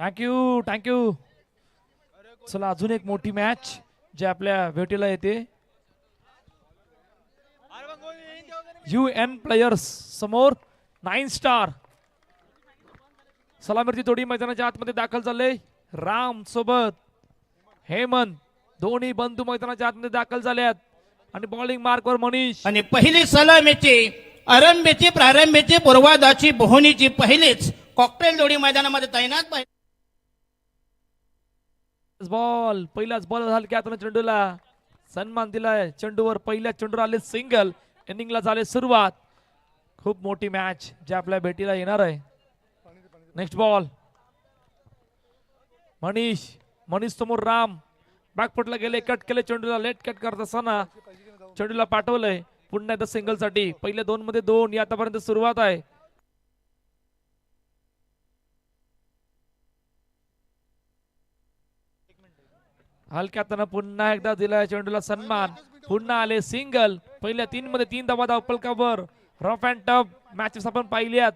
Thank you. चला अजून एक मोठी मॅच जे आपल्या भेटीला येते. UN प्लेयर्स समोर 9 स्टार. सलामीची तोडी मैदानाच्या आतमध्ये दाखल झाले. राम सोबत हेमंत दोन्ही बंधू मैदानाच्या आतमध्ये दाखल झाल्यात आणि बॉलिंग मार्कवर मनीष. आणि पहिली सलामीची आरंभीची प्रारंभीची पूर्वादाची बोहनीची पहिलीच कॉकटेल जोडी मैदानामध्ये तैनात. बॉल पहिलाच बॉल हलक्या हाताने चेंडूला सन्मान दिलाय. चेंडूवर पहिल्या चेंडूवर आले सिंगल. इनिंगला झाले सुरुवात. खूप मोठी मॅच जे आपल्या भेटीला येणार आहे. नेक्स्ट बॉल मनीष समोर राम बॅकफुटला गेले. कट केले चेंडूला. लेट कट करत असताना चेंडूला पाठवलंय पुन्हा एकदा सिंगल साठी. पहिल्या 2 मध्ये 2 ही आतापर्यंत सुरुवात आहे. हलक्यातनं पुन्हा एकदा दिलाय चेंडूला सन्मान. पुन्हा आले सिंगल. पहिल्या 3 मध्ये 3 धावा फलकावर. रफ अँड टफ मॅचेस आपण पाहिल्यात.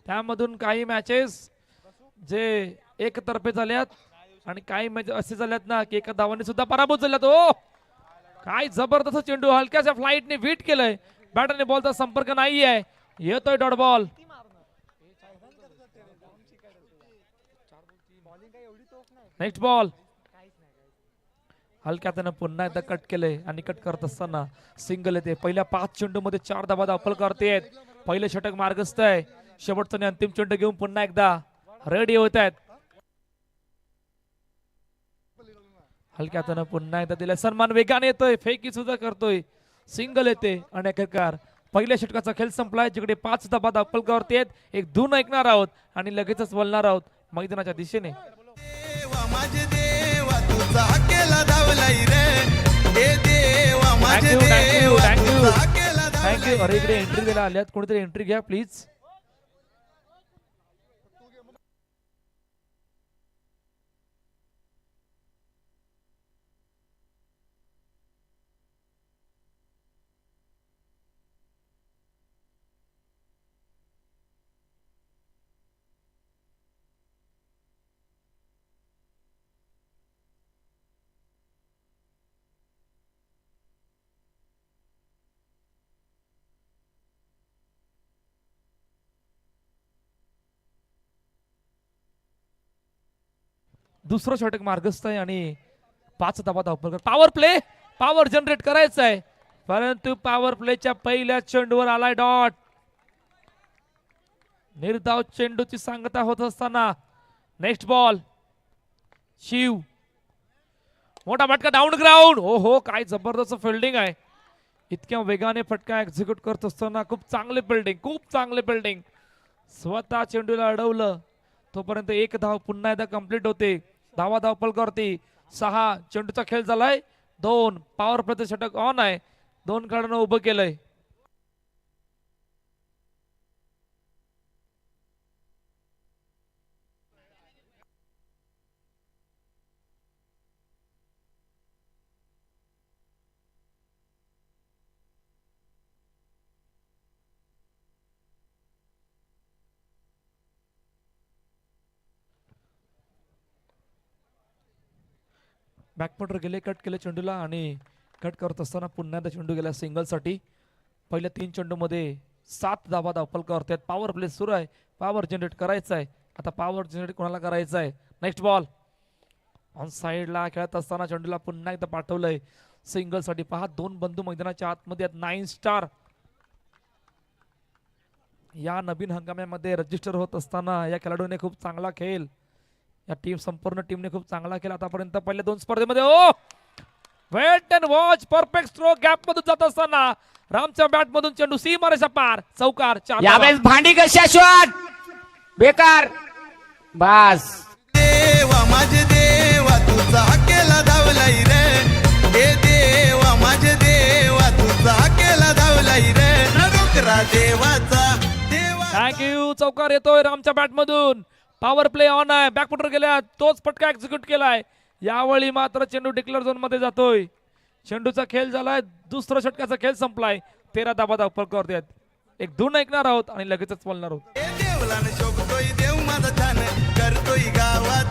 त्यामधून काही मॅचेस जे एकतर्फे झाल्यात आणि काही मॅच असे झाल्यात ना की एका धावाने सुद्धा पराभूत झाल्यात. ओ काय जबरदस्त चेंडू हलक्याच्या फ्लाईटने विट केलंय. बॅटरने बॉलचा संपर्क नाहीये. येतोय डॉट बॉल. नेक्स्ट बॉल हलक्यातनं पुन्हा एकदा कट केले आणि कट करत असताना सिंगल येते. पहिल्या 5 चेंडू मध्ये 4 धावा दाखल करतेत. पहिले षटक मार्गस्थ आहे. शेवटचा आणि अंतिम चेंडू घेऊन पुन्हा एकदा रेडी होत आहेत. हलक्यातनं पुन्हा एकदा दिलाय सन्मान. वेगाने येतोय. फेकी सुद्धा करतोय. सिंगल येते आणि अखेरकार पहिल्या षटकाचा खेळ संपलाय. जिकडे 5 धावा दाखल करतेत. एक धून ऐकणार आहोत आणि लगेचच बोलणार आहोत मैदानाच्या दिशेने. थँक्यू. अरे इकडे एंट्री द्यायला आल्यात. कोणीतरी एंट्री घ्या प्लीज. दुसरं षटक मार्गस्थ आहे आणि 5 धावा धावपल. पॉवर जनरेट करायचं आहे परंतु पॉवर प्लेच्या पहिल्या चेंडूवर आलाय डॉट. निर्धाव चेंडूची सांगता होत असताना नेक्स्ट बॉल शिव मोठा फटका डाऊन ग्राउंड. हो काय जबरदस्त फिल्डिंग आहे. इतक्या वेगाने फटका एक्झिक्यूट करत असताना खूप चांगले फिल्डिंग. स्वतः चेंडूला अडवलं तोपर्यंत 1 धाव पुन्हा एकदा कंप्लीट होते. धावा धावपल करते 6. चेंडूचा खेळ झालाय 2. पॉवर प्लेचं षटक ऑन आहे. 2 खेळाडूंना उभं केलंय. बॅकफुटर गेले. कट केले चेंडूला आणि कट करत असताना पुन्हा एकदा चेंडू गेला सिंगल साठी. पहिल्या 3 चेंडू मध्ये 7 धावा दाखल करतात. पॉवर प्ले सुरू आहे. पॉवर जनरेट करायचा आहे. आता पॉवर जनरेट कोणाला करायचं आहे. नेक्स्ट बॉल ऑन साइडला खेळत असताना चेंडूला पुन्हा एकदा पाठवलंय सिंगल साठी. 2 बंधू मैदानाच्या आतमध्ये आहेत. 9 स्टार या नवीन हंगामामध्ये रजिस्टर होत असताना या खेळाडूने खूप चांगला खेळ या संपूर्ण टीमने खूप चांगला केला आतापर्यंत. पहिल्या 2 स्पर्धेमध्ये wait and watch perfect stroke gap मधून जात असताना रामच्या बॅट मधून चेंडू सीमारेषा पार चौकार. यावेळेस भांडी कशा शॉट बेकार बस. देवा माझे देवा तुझा केला धावलाई रे. हे देवा माझे देवा तुझा केला धावलाई रे. नरोकरा देवाचा देवा. थँक्यू. चौकार येतोय रामच्या बॅट मधून. पॉवर प्ले ऑन आहे. बॅकफुटर गेल्या तोच फटका एक्झिक्यूट केलाय. यावेळी मात्र चेंडू डिक्लेअर झोन मध्ये जातोय. चेंडूचा खेळ झालाय. दुसरा षटकाचा खेळ संपलाय. 13 धावा दाखल करतात. एक धून ऐकणार आहोत आणि लगेचच बोलणार आहोत. देवलाने शोभतोय देव माझा छान करतोय गावात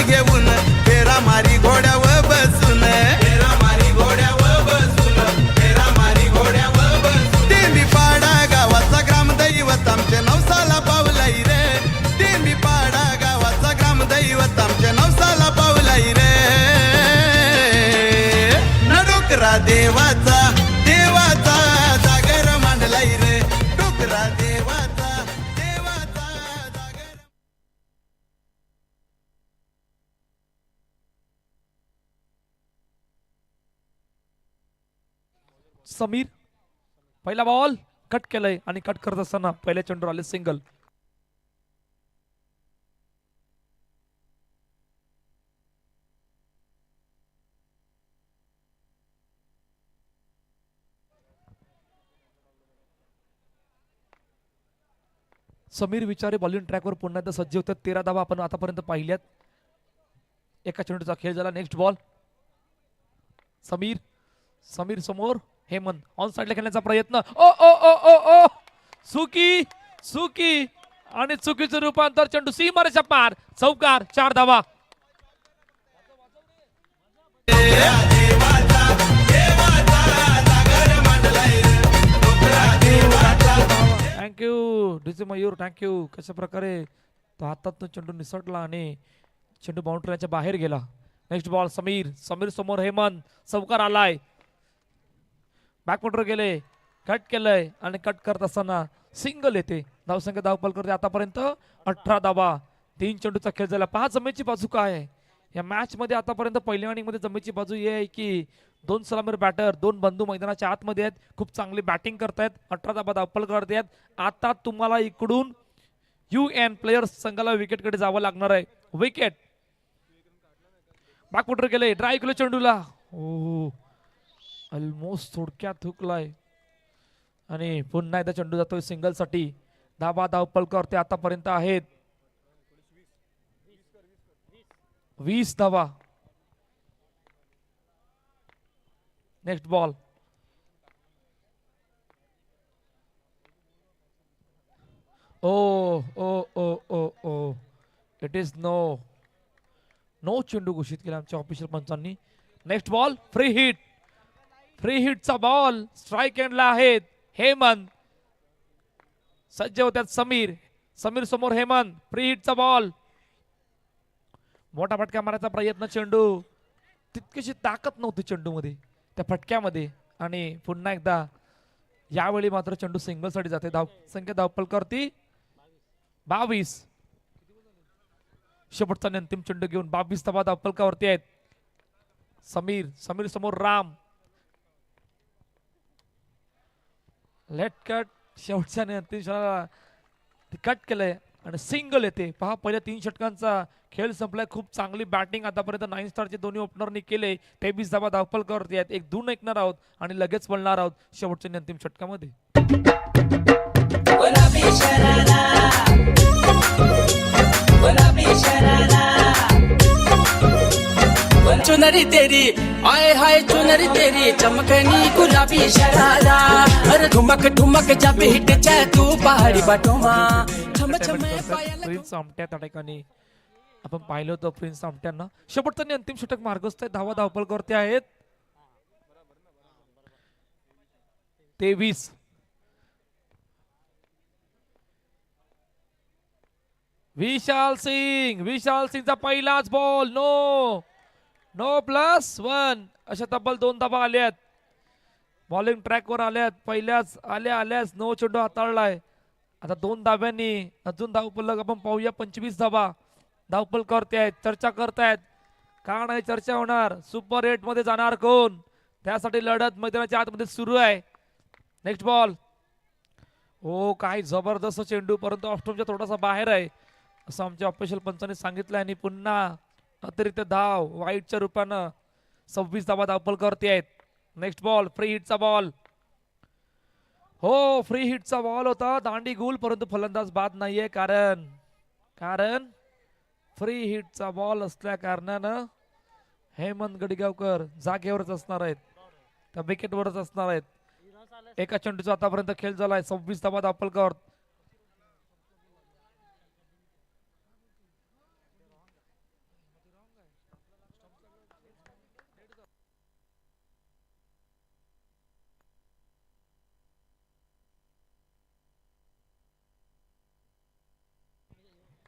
घेऊन फेरा मारी घोड्यावर बसून फेरा मारी घोड्यावर बसून फेरा मारी घोड्यावर बसून टेंबीपाडा गावाचा ग्रामदैवत आमचे नवसाला पावलाई रे टेंबीपाडा गावाचा ग्रामदैवत आमचे नवसाला पावलाई रे डोकरा देवाचा देवाचा जागर मांडलाई रे डोकरा देवाचा देवाचा जागर समीर पहिला बॉल कट केलंय आणि कट करत असताना पहिल्या चेंडूवर आले सिंगल. समीर विचारे बॉलिंग ट्रॅकवर पुन्हा एकदा सज्ज होतात. 13 धावा आपण आतापर्यंत पाहिल्यात. एका चेंडूचा खेळ झाला. नेक्स्ट बॉल समीर समीर समोर हेमंत ऑन साइडला खेळण्याचा प्रयत्न ओ ओ ओ ओ ओ सुकी सुकी आणि चुकीचं रूपांतर चेंडू सीमारेषा पार चौकार 4 धावा. Thank you DJ Mayur thank you. कशा प्रकारे तो हातातून चेंडू निसटला आणि चेंडू बाउंड्रीच्या बाहेर गेला. नेक्स्ट बॉल समीर समीर समोर हेमंत चौकार आलाय. बॅकफुटवर गेले कट केलंय आणि कट करत असताना सिंगल येते. धावसंख्या धावपल करते आतापर्यंत 18 धावा. 3 चेंडूचा खेळ झाला. 5 जमेची बाजू काय आहे या मॅच मध्ये आतापर्यंत पहिल्या इनिंग मध्ये जमेची बाजू ही आहे की 2 सलामीर बॅटर 2 बंधू मैदानाच्या आतमध्ये आहेत. खूप चांगली बॅटिंग करतायत. 18 धावा धावपल करतायत. आता तुम्हाला इकडून UN प्लेयर्स संघाला विकेट कडे जावं लागणार आहे. विकेट बॅकफुटर गेले ड्राईव्ह केलं चेंडूला. ओ ऑलमोस्ट थोडक्यात हुकलाय आणि पुन्हा एकदा चेंडू जातोय सिंगल साठी. धावा धावपल करते आतापर्यंत आहेत 20 धावा. Next ball oh oh oh oh oh it is no no चेंडू घोषित केला आमच्या ऑफिशियल पंचांनी. Next ball free hit free हिटचा बॉल स्ट्राईक एंडला आहेत हेमंत. सज्ज होत्यात समीर समीर समोर हेमंत. फ्री हिटचा बॉल मोठा फटका मारायचा प्रयत्न. चेंडू तितकीशी ताकद नव्हती चेंडू मध्ये त्या फटक्यामध्ये आणि पुन्हा एकदा यावेळी मात्र चेंडू सिंगल साठी जाते. धाव संख्या धावपल करती 22. शेवटचा अंतिम चेंडू घेऊन 22 धावा धावपलकावरती आहेत. समीर समीर समोर राम लेट कट शेवटच्या अंतिम क्षणाला कट केलंय आणि सिंगल येते. पहा पहिल्या 3 षटकांचा खेळ संपलाय. खूप चांगली बॅटिंग आतापर्यंत 9 स्टारचे दोन्ही ओपनरनी केले. 23 धावा धावपल करते आहेत. एक धून ऐकणार आहोत आणि लगेच बोलणार आहोत शेवटच्या अंतिम षटकामध्ये. चुनरी तेरी आए हाय चुनरी तेरी चमकनी गुलाबी शरारा अरे ठुमक ठुमक जब हिट जाए तू पहाड़ी बाटोमा छम छम प्रिन्स आमट्या त्या ठिकाणी आपण पाहिलं होतं. प्रिन्स आमट्यांना शेवटचा आणि अंतिम षटक मार्गस्थ आहे. धावा धावपल करते आहेत 23. विशाल सिंगचा पहिलाच बॉल नो नो +1 अशा तब्बल 2 धावा आल्यात. बॉलिंग ट्रॅकवर आल्यात. पहिल्याच आल्याच नो चेंडू हाताळलाय. आता 2 धाव्यांनी अजून धावपल आपण पाहूया. 25 धावा धावपल करते आहेत. चर्चा करतायत का नाही चर्चा होणार. सुपर 8 मध्ये जाणार कोण त्यासाठी लढत मैदानाच्या आतमध्ये सुरू आहे. नेक्स्ट बॉल ओ काय जबरदस्त चेंडू परंतु ऑफस्टॉपच्या थोडासा बाहेर आहे असं आमच्या ऑफिशियल पंचांनी सांगितलं. आणि पुन्हा अतिरिक्त धाव वाईटच्या रूपानं 26 धावा धावपल करते आहेत. नेक्स्ट बॉल फ्री हिटचा बॉल हो फ्री हिटचा बॉल होता. दांडी गुल परंतु फलंदाज बाद नाहीये कारण फ्री हिटचा बॉल असल्या कारणानं हेमंत गडिगावकर जागेवरच असणार आहेत. त्या विकेटवरच असणार आहेत. एका चेंडूचा आतापर्यंत खेळ झालाय. 26 धावा धावपल कर.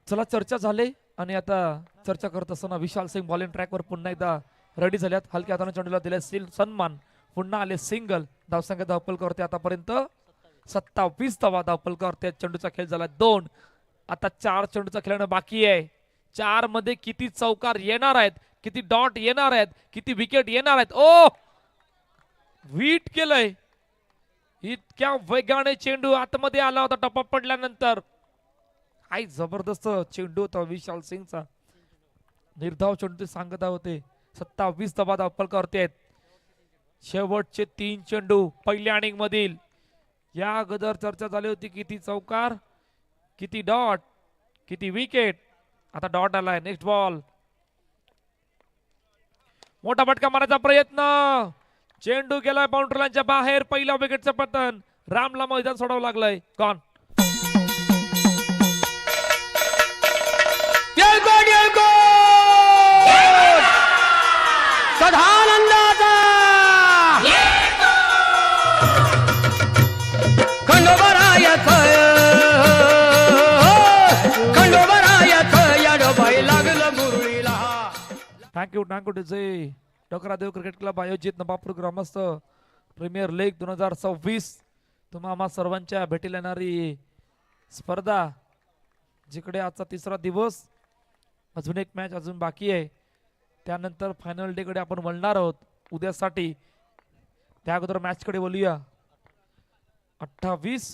चला चर्चा झाली आणि आता चर्चा करत असताना विशाल सिंग बॉलिंग ट्रॅकवर पुन्हा एकदा रेडी झाल्यात. हलक्या हाताने चेंडूला दिले सन्मान. पुन्हा आले सिंगल. धावसंख्या धावपल करते आतापर्यंत 27 धावा धावपल करते. चेंडूचा खेळ झाला 2. आता 4 चेंडूचा खेळणं बाकी आहे. 4 मध्ये किती चौकार येणार आहेत, किती डॉट येणार आहेत, किती विकेट येणार आहेत. ओ वीट केलंय. इतक्या वेगाने चेंडू आतमध्ये आला होता टप्पा पडल्यानंतर. काय जबरदस्त चेंडू होता विशाल सिंगचा. निर्धाव चेंडू सांगत होते. 27 धावा धावपल करते. शेवटचे 3 चेंडू पहिल्या इनिंग मधील. या अगोदर चर्चा झाली होती किती चौकार, किती डॉट, किती विकेट. आता डॉट आलाय. Next ball. मोठा फटका मारायचा प्रयत्न. चेंडू गेलाय बाउंड्री लाईनच्या बाहेर. पहिल्या विकेटचं पतन. रामला मैदान सोडावं लागलंय. गॉन. सदानंदाचा खंडोबरायाचं याडबाई लागलं मुरळीला. थँक्यू जे डोकरादेव क्रिकेट क्लब आयोजित नवापूर ग्रामस्थ प्रीमियर लीग 2026 तुम्हा आम्हा सर्वांच्या भेटीला येणारी स्पर्धा, जिकडे आजचा 3रा दिवस. अजून एक मॅच अजून बाकी आहे. त्यानंतर फायनल डे कडे आपण वळणार आहोत उद्यासाठी. त्या अगोदर मॅच कडे बोलूया. 28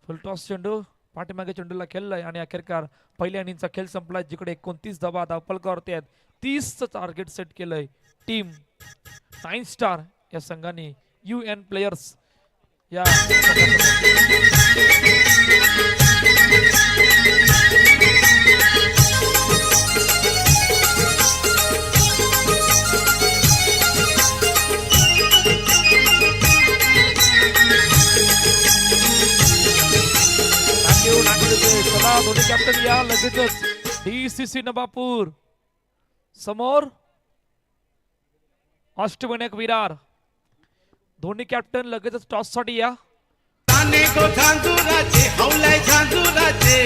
फुलटॉस चेंडू पाठीमागे चेंडूला खेळलाय आणि अखेरकार पहिल्या इनिंगचा खेळ संपला, जिकडे 29 धावा धावपल करते आहेत. 30चं टार्गेट सेट केलंय टीम 9 स्टार या संघाने. UN प्लेयर्स या दोन्ही कॅप्टन या लगेचच. DCC नवापूर समोर अष्टविनायक विरार. दोन्ही कॅप्टन लगेचच टॉस साठी या. लाने को झांझुराचे हौलाय झांझुराचे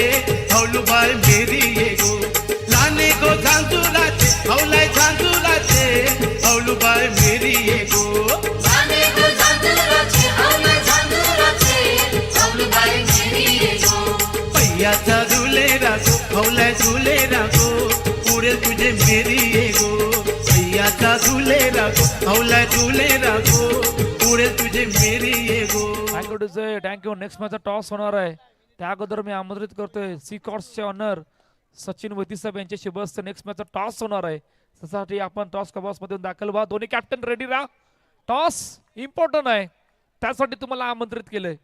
हौलुबाई मेरी ये गो. लाने को झांझुराचे हौलाय झांझुराचे हौलुबाई मेरी ये गो. लाने को झांझुराचे हौलाय झांझुराचे हौलुबाई मेरी ये गो. पैयाचा झुले रागो हौलाय झुले रागो उडेल तुझे मेरी ये गो. पैयाचा झुले रागो हौलाय झुले रागो उडेल तुझे मेरी ये गो. थँक्यू. नेक्स्ट मॅचचा टॉस होणार आहे. त्या अगोदर मी आमंत्रित करतोय सी कॉर्ड्सचे ऑनर सचिन वैती साहेब यांच्याशी बस. नेक्स्ट मॅचचा टॉस होणार आहे. त्यासाठी आपण टॉस कबॉस मध्ये दाखल व्हा. दोन्ही कॅप्टन रेडी राहा. टॉस इम्पॉर्टंट आहे, त्यासाठी तुम्हाला आमंत्रित केलंय.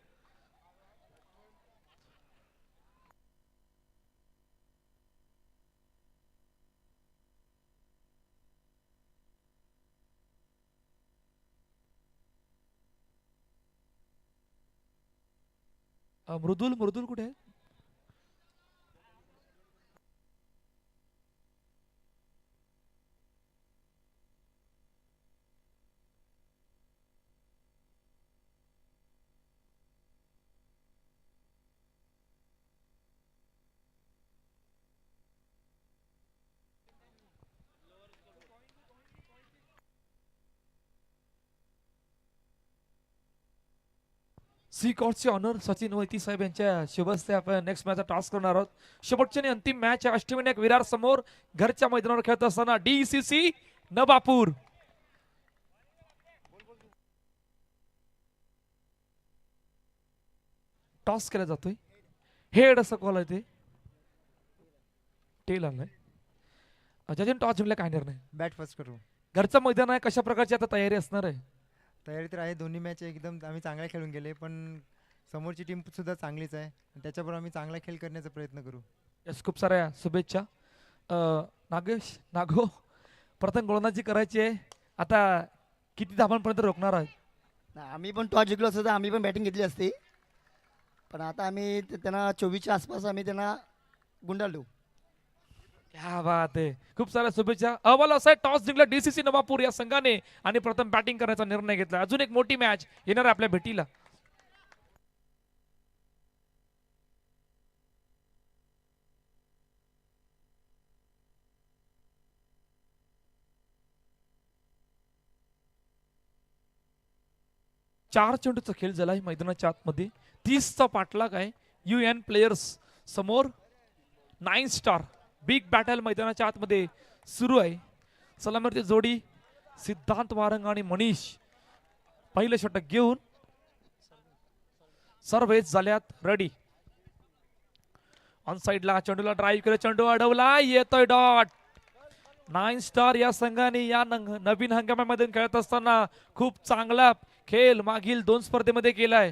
मृदुल कुठे आहे? सी कॉर्ड्सचे ऑनर सचिन वैती साहेब यांच्या शुभस्ते आपण नेक्स्ट मॅचचा टॉस करणार आहोत. शेवटची आणि अंतिम मॅच आहे अष्टविनायक विरार समोर घरच्या मैदानावर खेळत असताना DCC नवापूर. टॉस केला जातोय. हेड असं कॉल आहे ते टेल आलाय. जजन टॉस जिंकला काय निर्णय? बॅट फर्स्ट करू. घरचं मैदान आहे, कशा प्रकारची आता तयारी असणार आहे? तयारी तर आहे. दोन्ही मॅच एकदम आम्ही चांगल्या खेळून गेले, पण समोरची टीम सुद्धा चांगलीच आहे. त्याच्याबरोबर आम्ही चांगला खेळ करण्याचा प्रयत्न करू. यस, खूप साऱ्या शुभेच्छा. नागो प्रथम गोलंदाजी करायची आहे. आता किती धावांपर्यंत रोखणार आहे? आम्ही पण टॉस जिंकलो असतो तर आम्ही पण बॅटिंग घेतली असती, पण आता आम्ही त्यांना 24च्या आसपास आम्ही त्यांना गुंडाळू. क्या बात आहे. खूप साऱ्या शुभेच्छा. अहवाल असा आहे, टॉस जिंकला DCC नवापूर या संघाने आणि प्रथम बॅटिंग करण्याचा निर्णय घेतला. अजून एक मोठी मॅच येणार आहे आपल्या भेटीला. 4 चेंडूचा खेळ झाला आहे मैदानाच्या आतमध्ये. 30चा पाठलाग आहे UN प्लेयर्स समोर. 9 स्टार बिग बॅटल मैदानाच्या आतमध्ये सुरू आहे. सलामीवरती जोडी सिद्धांत वारंग आणि मनीष पहिलं षटक घेऊन सर्वेच झाल्यात रेडी. ऑन साइडला चेंडूला ड्राईव्ह केलं, चेंडू अडवला, येतोय डॉट. 9 स्टार या संघाने या नवीन हंगामामध्ये खेळत असताना खूप चांगला खेळ मागील 2 स्पर्धेमध्ये केलाय.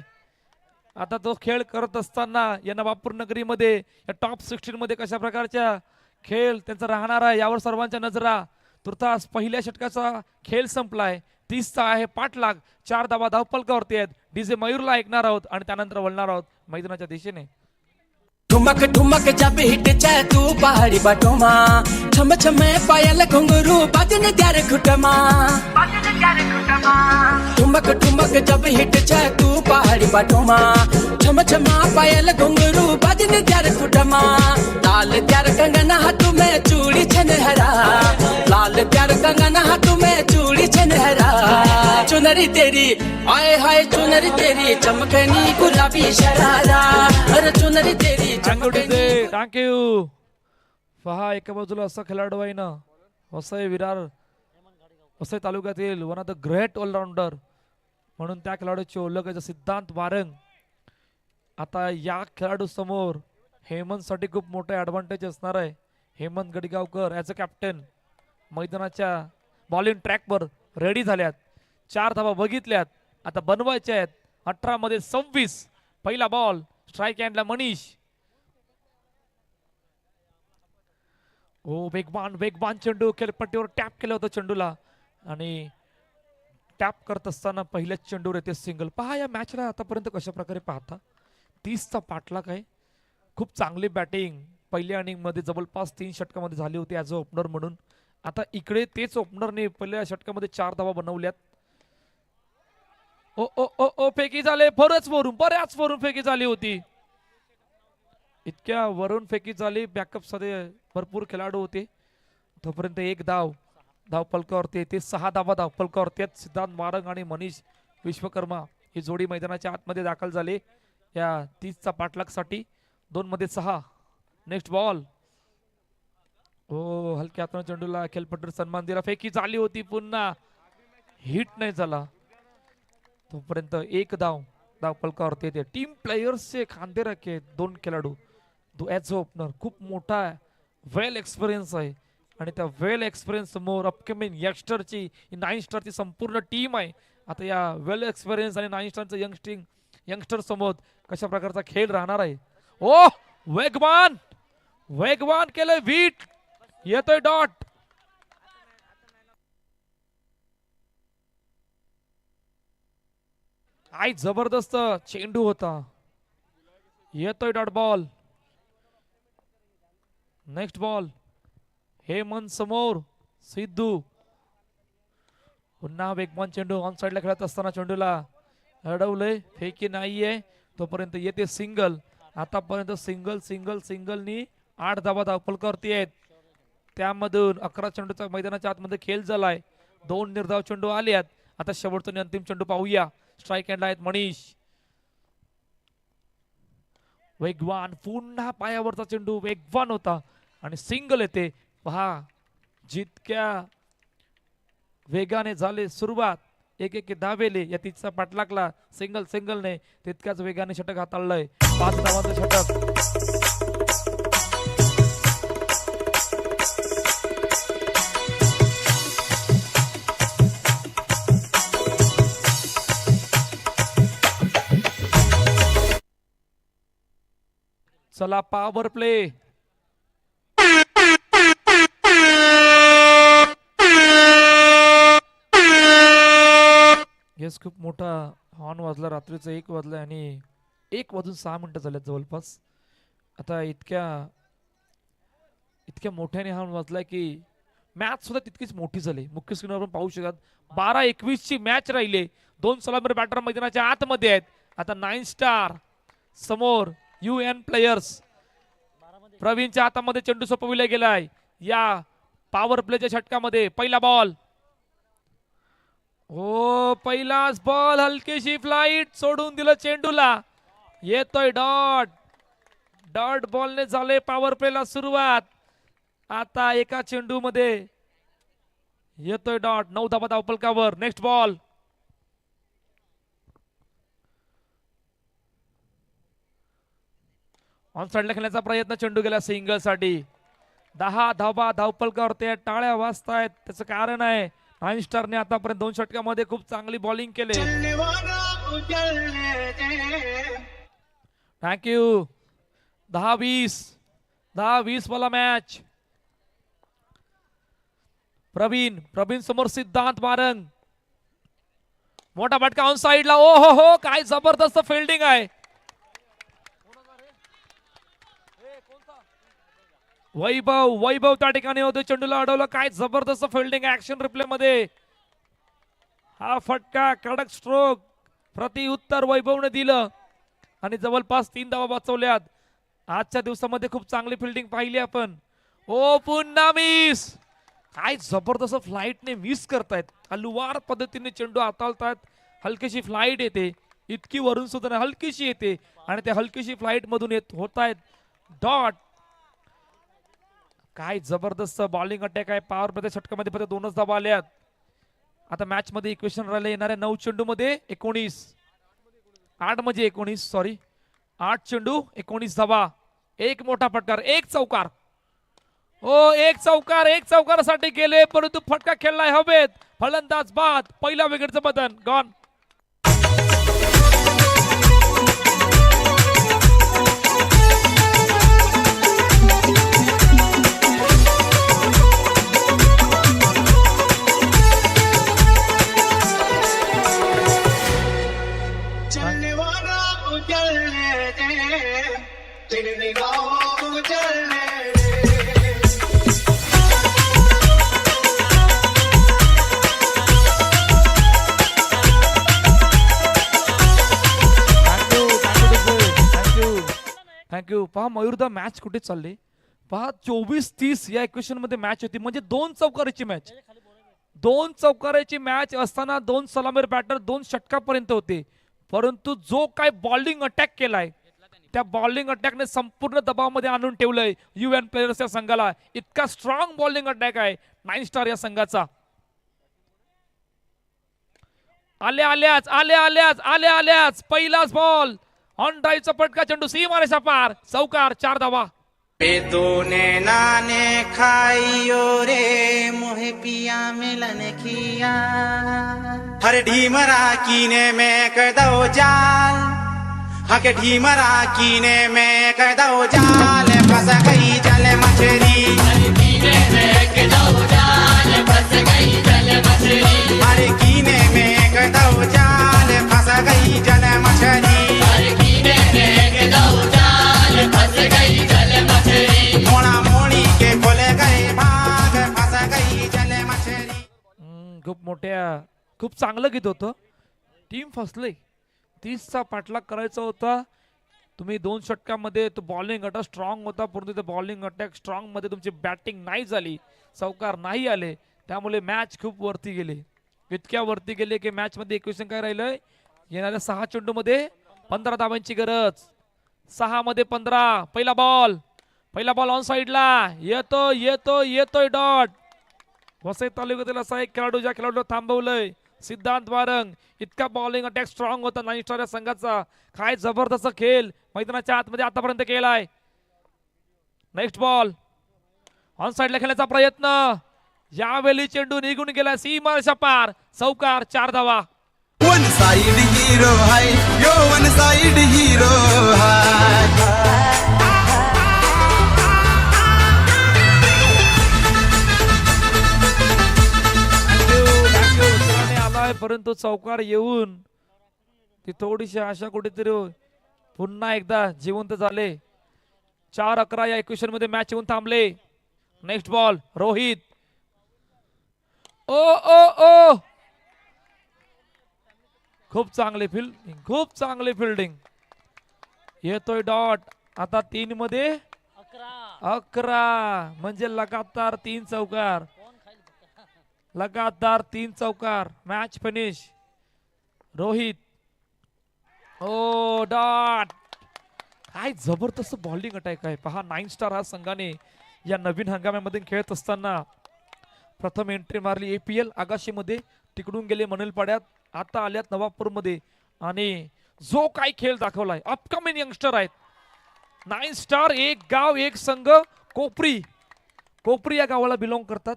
आता तो खेळ करत असताना या नवापूर नगरीमध्ये या टॉप 16 मध्ये कशा प्रकारच्या खेळ त्यांचा राहणार आहे यावर सर्वांच्या नजरा. तुर्तास पहिल्या षटकाचा खेळ संपलाय. 30चा आहे पाठलाग. 4 धावा धावपलकावरती आहेत. डीजे मयूरला ऐकणार आहोत आणि त्यानंतर वळणार आहोत मैदानाच्या दिशेने. ठुमक ठुमक जब हिट चाहे तू पहाड़ी बाटोमा छम छम पायल घुंघरू बाजन त्यार खुटमा ठुमक ठुमक जब हिट चाहे तू पहाड़ी बाटोमा छम छम पायल घुंघरू बाजन त्यार खुटमा लाल त्यार कंगन हाथों में चूड़ी छनहरा लाल त्यार कंगन हाथों में चूड़ी छनहरा चुनरी तेरी आए हाय चुनरी तेरी चमकनी गुलाबी शरारा अरे चुनरी तेरी थँक्यू. पहा एका बाजूला असा खेळाडू आहे ना, वसई विरार वसई तालुक्यातील one of the great allrounder म्हणून त्या खेळाडूची ओळख आहे सिद्धांत वारंग. आता या खेळाडू समोर हेमंत साठी खूप मोठा ऍडव्हान्टेज असणार आहे. हेमंत गडगावकर ॲज अ कॅप्टन मैदानाच्या बॉलिंग ट्रॅकवर रेडी झाल्यात. 4 धावा बघितल्यात, आता बनवायच्या आहेत. 18 मध्ये 26. पहिला बॉल स्ट्राईक हँडला मनीष. वेगवान वेगवान चेंडू खेळपट्टीवर टॅप केलं होतं चेंडूला आणि टॅप करत असताना पहिल्याच चेंडूवर येते सिंगल. पहा या मॅचला आतापर्यंत कशा प्रकारे पाहता. 30चा पाठलाग आहे. खूप चांगली बॅटिंग पहिल्या इनिंग मध्ये जवळपास 3 षटकामध्ये झाली होती ॲज अ ओपनर म्हणून. आता इकडे तेच ओपनरने पहिल्या षटकामध्ये 4 धावा बनवल्यात. ओ ओ ओ ओ फेकी झाले, बऱ्याच वरून फेकी झाली होती. इतक्या वरून फेकी झाली. बॅकअप मध्ये भरपूर खेळाडू होते. तोपर्यंत 1 धाव फलकावरती ते 6 धावा धाव फलकावरती आहेत. सिद्धांत वारंग आणि मनीष विश्वकर्मा ही जोडी मैदानाच्या आतमध्ये दाखल झाले या 30चा पाठलागसाठी. 2 मध्ये 6. Next ball. हलक्या हाताने चेंडूला खेळपट्टीवर सन्मान दिला. फेकी झाली होती, पुन्हा हिट नाही झाला. तोपर्यंत 1 धाव फलकावरती येते. टीम प्लेयर्सचे खांदे राखे 2 खेळाडू. ॲज अ ओपनर खूप मोठा वेल एक्सपिरियन्स आहे आणि त्या वेल एक्सपिरियन्स समोर अपकमिंग यंगस्टरची 9 स्टारची संपूर्ण टीम आहे. आता या वेल एक्सपिरियन्स आणि 9 स्टारचं यंगस्टर समोर कशा प्रकारचा खेळ राहणार आहे. वेगवान केलंय वीट, येतोय डॉट. आई जबरदस्त चेंडू होता, येतोय dot ball. Next ball. Hemant समोर सिद्धू. पुन्हा वेगवान चेंडू ऑन साइडला खेळत असताना चेंडूला अडवलंय. फेकी नाहीये. तोपर्यंत येते सिंगल. आतापर्यंत सिंगलनी 8 धावा धावफलकावरती आहेत. त्यामधून 11 चेंडूचा मैदानाच्या आतमध्ये खेळ झालाय. 2 निर्धाव चेंडू आले आहेत. आता शेवटचा आणि अंतिम चेंडू पाहूया. स्ट्राईक हँड आहेत मनीष. वेगवान पुन्हा पायावरचा चेंडू वेगवान होता आणि सिंगल येते. पहा जितक्या वेगाने झाले सुरुवात, एक धावेले या 30चा पाठलागला सिंगलने तितक्याच वेगाने षटक हाताळलंय. 5 धावांचं षटक. चला पॉवर प्ले. येस खूप मोठा हॉर्न वाजला. रात्रीचं 1 वाजलं आणि 1 वाजून 6 मिनिटं झाल्यात जवळपास. आता इतक्या मोठ्याने हॉर्न वाजलाय की मॅच सुद्धा तितकीच मोठी झाली. मुख्य स्क्रीनवर आपण पाहू शकतात 12-21 ची मॅच राहिली. 2 सलामीर बॅटर मैदानाच्या आतमध्ये आहेत. आता 9 स्टार समोर UN प्लेयर्स. प्रवीणच्या हातामध्ये चेंडू सोपविला गेलाय या पॉवर प्लेच्या षटकामध्ये. पहिला बॉल हो पहिलाच बॉल हलकीशी फ्लाईट सोडून दिलं चेंडूला. येतोय डॉट. डॉट बॉलने झाले पॉवर प्लेला सुरुवात. आता एका चेंडू मध्ये येतोय डॉट. 9 धावा धावपलकावर. Next ball. ऑन साइडला खेळण्याचा प्रयत्न. चेंडू गेला सिंगल साठी. 10 धावा धावपलकावर. ते टाळ्या वाजतायत. त्याचं कारण आहे नाईन स्टारने आतापर्यंत 2 षटकामध्ये खूप चांगली बॉलिंग केली. थँक्यू. 10-20 वाला मॅच. प्रवीण समोर सिद्धांत बारंग. मोठा फटका ऑन साइडला. ओ हो काय जबरदस्त फिल्डिंग आहे. वैभव त्या ठिकाणी होते. चेंडूला अडवलं. काय जबरदस्त फिल्डिंग ऍक्शन रिप्ले मध्ये. हा फटका कडक स्ट्रोक प्रतिउत्तर वैभवने दिलं आणि जवळपास 3 धावा वाचवल्यात. आजच्या दिवसामध्ये खूप चांगली फिल्डिंग पाहिली आपण. ओ पुन्हा मिस. काय जबरदस्त फ्लाईटने मिस करतायत. हलवार पद्धतीने चेंडू हाताळतायत. हलकीशी फ्लाईट येते. इतकी वरून सुद्धा नाही, हलकीशी येते आणि त्या हलकीशी फ्लाईट मधून येत होतायत डॉट. काय जबरदस्त बॉलिंग अटॅक आहे. पॉवर प्ले षटकामध्ये फक्त 2च धावा आल्यात. आता मॅच मध्ये इक्वेशन राहिले. येणाऱ्या 9 चेंडू मध्ये 8 म्हणजे 19 सॉरी 8 चेंडू 19 धावा. एक मोठा फटकार. एक चौकार. एक चौकारासाठी गेले परंतु फटका खेळलाय हवेत. फलंदाज बाद. पहिला विकेटचं बटन गॉन. थँक्यू. पहा मयूरदा मॅच कुठे चालली. पहा 24-30 या इक्वेशन मध्ये मॅच होती. म्हणजे 2 चौकाराची मॅच. 2 चौकाराची मॅच असताना 2 सलामीर बॅटर 2 षटकापर्यंत होते. परंतु जो काय बॉलिंग अटॅक केलाय त्या बॉलिंग अटॅकने संपूर्ण दबावामध्ये आणून ठेवलंय UN प्लेयर्स या संघाला. इतका स्ट्रॉंग बॉलिंग अटॅक आहे 9 स्टार या संघाचा. आल्याच पहिलाच बॉल ऑन ड्राईव्हचा फटका. चेंडू सीमारेषा पार. चौकार. 4 धावा. तूने नाने खाइयो रे मोहे पिया मिलन किया हर ढीमरा कीने में कर दो जाल हके ढीमरा कीने में कर दो जाल फंस गई जल मछली हर कीने में कर दो जाल फंस गई जल मछली हर कीने में कर दो जाल फंस गई जल मछली हर कीने में कर दो जाल फंस गई जल मछली मोड़ा मोड़ी के खुल गए भाग फंस गई जल मछली. खूप चांगलं गीत होतं. टीम फसले. 30चा पाठलाग करायचा होता. तुम्ही 2 षटकामध्ये तो बॉलिंग अटॅक स्ट्रॉंग होता परंतु ते बॉलिंग अटॅक स्ट्रॉंग मध्ये तुमची बॅटिंग नाही झाली. चौकार नाही आले. त्यामुळे मॅच खूप वरती गेले. इतक्या वरती गेले की मॅच मध्ये इक्वेशन काय राहिलंय. येणाऱ्या 6 चेंडू मध्ये 15 धावांची गरज. 6 मध्ये 15. पहिला बॉल ऑन साइडला. येतोय डॉट. वसई तालुक्यातील असा एक खेळाडू ज्या खेळाडूला थांबवलंय सिद्धांत वारंग. इतका बॉलिंग अटॅक स्ट्रॉंग होता 9 स्टार या संघाचा. काय जबरदस्त खेळ मैदानाच्या आतमध्ये आतापर्यंत केलाय. नेक्स्ट बॉल ऑन साइडला खेळण्याचा प्रयत्न. यावेळी चेंडू निघून गेला सीमारेषा पार. चौकार. 4 धावा. वन साइड हीरो हाय यो वन साइड हीरो हाय. आलाय परंतु चौकार येऊन ती थोडीशी आशा कुठेतरी पुन्हा एकदा जिवंत झाले. 4-11 या इक्वेशन मध्ये मॅच येऊन थांबले. Next ball Rohit. ओ खूप चांगली फिल्डिंग. येतोय डॉट. आता 3 मध्ये 11 म्हणजे लगातार 3 चौकार. लगातार 3 चौकार. Match finish. रोहित ओ डॉट. काय जबरदस्त बॉलिंग अटॅक आहे पहा. 9 स्टार हा संघाने या नवीन हंगामामध्ये खेळत असताना प्रथम एंट्री मारली APL आगाशीमध्ये, तिकडून गेले मनलपाड्यात, आता आल्यात नवापूरमध्ये आणि जो काय खेळ दाखवलाय. अपकमिंग यंगस्टर आहेत. 9 स्टार, एक गाव एक संघ. कोपरी या गावाला बिलॉंग करतात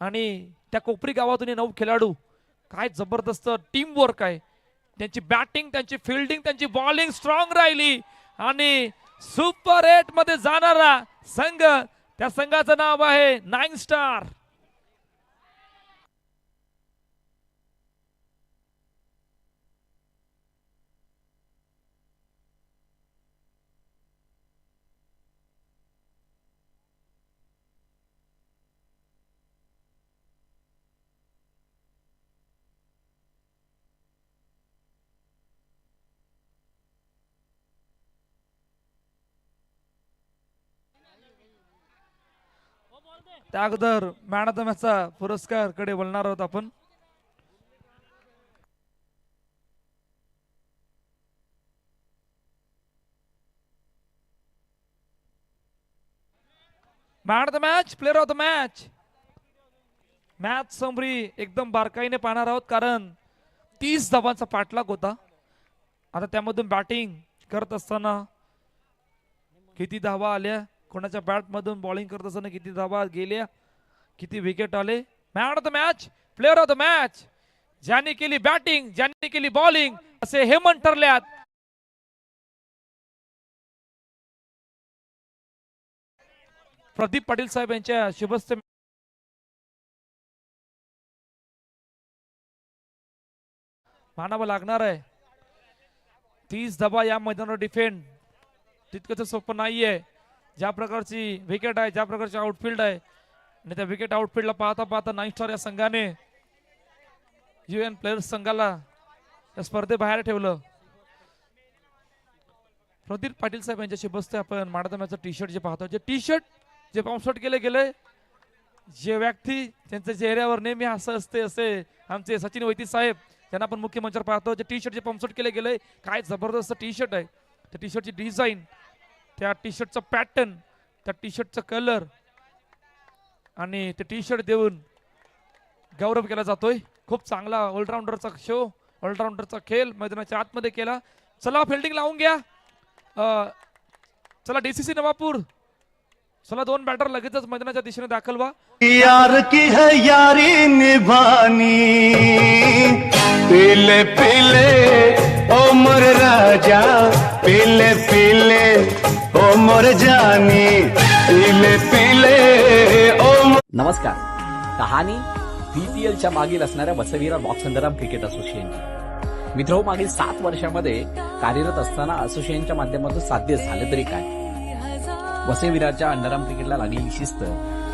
आणि त्या कोपरी गावातून 9 खेळाडू. काय जबरदस्त टीम वर्क आहे. त्यांची बॅटिंग, त्यांची फिल्डिंग, त्यांची बॉलिंग स्ट्रॉंग राहिली आणि सुपर 8 मध्ये जाणारा संघ, त्या संघाचं नाव आहे 9 स्टार. त्या अगोदर मॅन ऑफ द मॅचचा पुरस्कार कडे बोलणार आहोत आपण. Man of the match, player of the match. Match summary एकदम बारकाईने पाहणार आहोत कारण 30 धावांचा पाठलाग होता. आता त्यामधून बॅटिंग करत असताना किती धावा आल्या, कोणाच्या बॅट मधून बॉलिंग करत असताना किती धावा गेल्या, किती विकेट आले. Man of the match, player of the match, ज्यांनी केली बॅटिंग, ज्यांनी केली बॉलिंग, असे हेमंत ठरल्यात. प्रदीप पाटील साहेब यांच्या शुभस्ते मानावं लागणार आहे. 30 धावा या मैदानावर डिफेंड तितकंच सोपं नाहीये. ज्या प्रकारची विकेट आहे, ज्या प्रकारची आउटफील्ड आहे आणि त्या विकेट आउटफील्डला पाहता पाहता 9 स्टार या संघाने UN प्लेयर्स संघाला या स्पर्धेबाहेर ठेवलं. प्रदीप पाटील साहेब यांच्याशी बसते आपण माडदम्याचं टी शर्ट जे पाहतो, जे टी शर्ट जे पाऊसट केले गेले, जे व्यक्ती त्यांच्या चेहऱ्यावर नेहमी हसं असते असे आमचे सचिन वैती साहेब त्यांना आपण मुख्य मंचावर पाहतो. जे टी शर्ट जे पाऊसट केले गेले, काय जबरदस्त टी शर्ट आहे. त्या टी शर्टची डिझाईन, त्या टी शर्टचा पॅटर्न, त्या टी शर्टचा कलर आणि ते टी शर्ट देऊन गौरव केला जातोय. खूप चांगला ऑलराऊंडरचा शो, ऑलराऊंडरचा खेळ मैदानाच्या आतमध्ये केला. चला फिल्डिंग लावून घ्या. चला DCC नवापूर, चला 2 बॅटर लगेचच मैदानाच्या दिशेने दाखल व्हा. यार की है यारी निभानी, पीले पीले ओ मोर राजा, पीले पीले ओ मोर जानी, पीले पीले ओ. नमस्कार. कहाणी VPLच्या मागील असणाऱ्या Vasai Virar box underarm cricket association. मित्र, मागील 7 वर्षांमध्ये कार्यरत असताना असोसिएशनच्या माध्यमातून साध्य झाले तरी काय. वसईविरारच्या अंडरआर्म क्रिकेटला लागलेली शिस्त,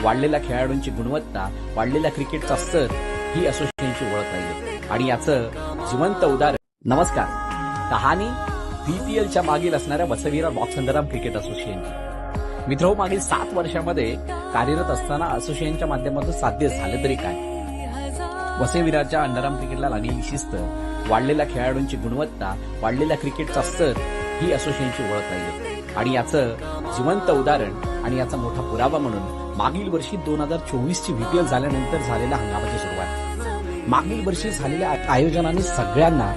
वाढलेल्या खेळाडूंची गुणवत्ता, वाढलेल्या क्रिकेटचा स्तर ही असोसिएशनची ओळख राहिली आणि याचं जिवंत उदाहरण. नमस्कार. कहाणी VPLच्या मागील असणाऱ्या Vasai Virar box underarm cricket association. मित्र, मागील 7 वर्षांमध्ये कार्यरत असताना असोसिएशनच्या माध्यमातून साध्य झाले तरी काय. वसईविरारच्या अंडरआर्म क्रिकेटला लागलेली शिस्त, वाढलेल्या खेळाडूंची गुणवत्ता, वाढलेल्या क्रिकेटचा स्तर ही असोसिएशनची ओळख राहिली आणि याचं जिवंत उदाहरण आणि याचा मोठा पुरावा म्हणून मागील वर्षी 2024ची VPL झाल्यानंतर झालेल्या हंगामाची सुरुवात. मागील वर्षी झालेल्या आयोजनाने सगळ्यांना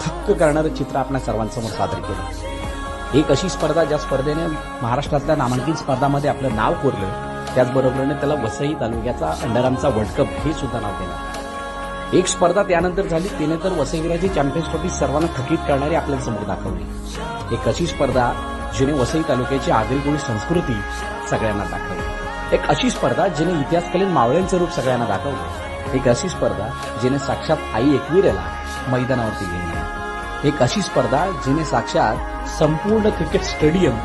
थक्क करणारं चित्र आपल्या सर्वांसमोर सादर केलं. एक अशी स्पर्धा ज्या स्पर्धेने महाराष्ट्रातल्या नामांकित स्पर्धांमध्ये आपलं नाव कोरलं, त्याचबरोबरीने त्याला वसई तालुक्याचा अंडरआर्मचा वर्ल्ड कप हे सुद्धा नाव दिलं. एक स्पर्धा त्यानंतर झाली, तिने तर वसईविराची चॅम्पियन्स ट्रॉफी सर्वांना थकीत करणारी आपल्या समोर दाखवली. एक अशी स्पर्धा जिने वसई तालुक्याची आदिलगुडी संस्कृती सगळ्यांना दाखवली. एक अशी स्पर्धा जिने इतिहासकालीन मावळ्यांचं रूप सगळ्यांना दाखवलं. एक अशी स्पर्धा जिने साक्षात आई एकविरेला मैदानावरती घेऊन गेली. एक अशी स्पर्धा जिने साक्षात संपूर्ण क्रिकेट स्टेडियम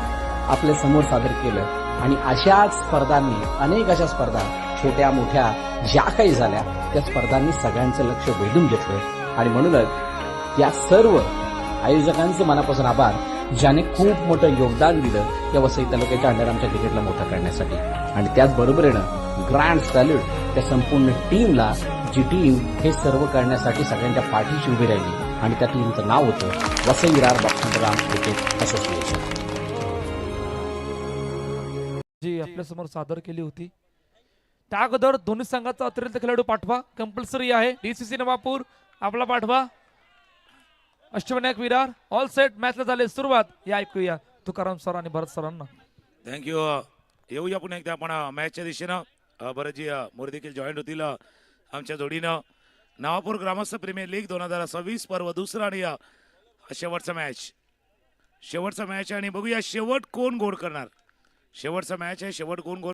आपल्या समोर सादर केलं आणि अशाच स्पर्धांनी, अनेक अशा स्पर्धा छोट्या मोठ्या ज्या काही झाल्या, त्या स्पर्धांनी सगळ्यांचं लक्ष वेधून घेतलं आणि म्हणूनच या सर्व आयोजकांचं मनापासून आभार, ज्याने खूप मोठं योगदान दिलं या वसई तालुक्याच्या अंडरआर्मच्या क्रिकेटला मोठं करण्यासाठी. आणि त्याचबरोबरीनं ग्रँड सॅल्यूट त्या संपूर्ण टीमला जी टीम हे सर्व करण्यासाठी सगळ्यांच्या पाठीशी उभी राहिली आणि त्या टीमचं नाव होतं वसई विरार बॉक्सराम क्रिकेट असोसिएशन. जी आपल्या समोर सादर केली होती. त्या अगोदर दोन्ही संघाचा अतिरिक्त खेळाडू पाठवा कंपल्सरी आहे. डीसीसी नवापूर आपला पाठवा. Ashtavinayak Virar all set. मॅचला झाले सुरुवात. या ऐकूया तुकाराम सर आणि भरत सरांना. थँक्यू. येऊया पुन्हा एकदा आपण मॅचच्या दिशेनं. बरं जी मोरे देखील जॉईन होतील आमच्या जोडीनं. नवापूर ग्रामस्थ प्रीमियर लीग 2026 पर्व दुसरा आणि शेवटचा मॅच आणि बघूया शेवट कोण गोड करणार. शेवटचा मॅच आहे. शेवट कोण गोड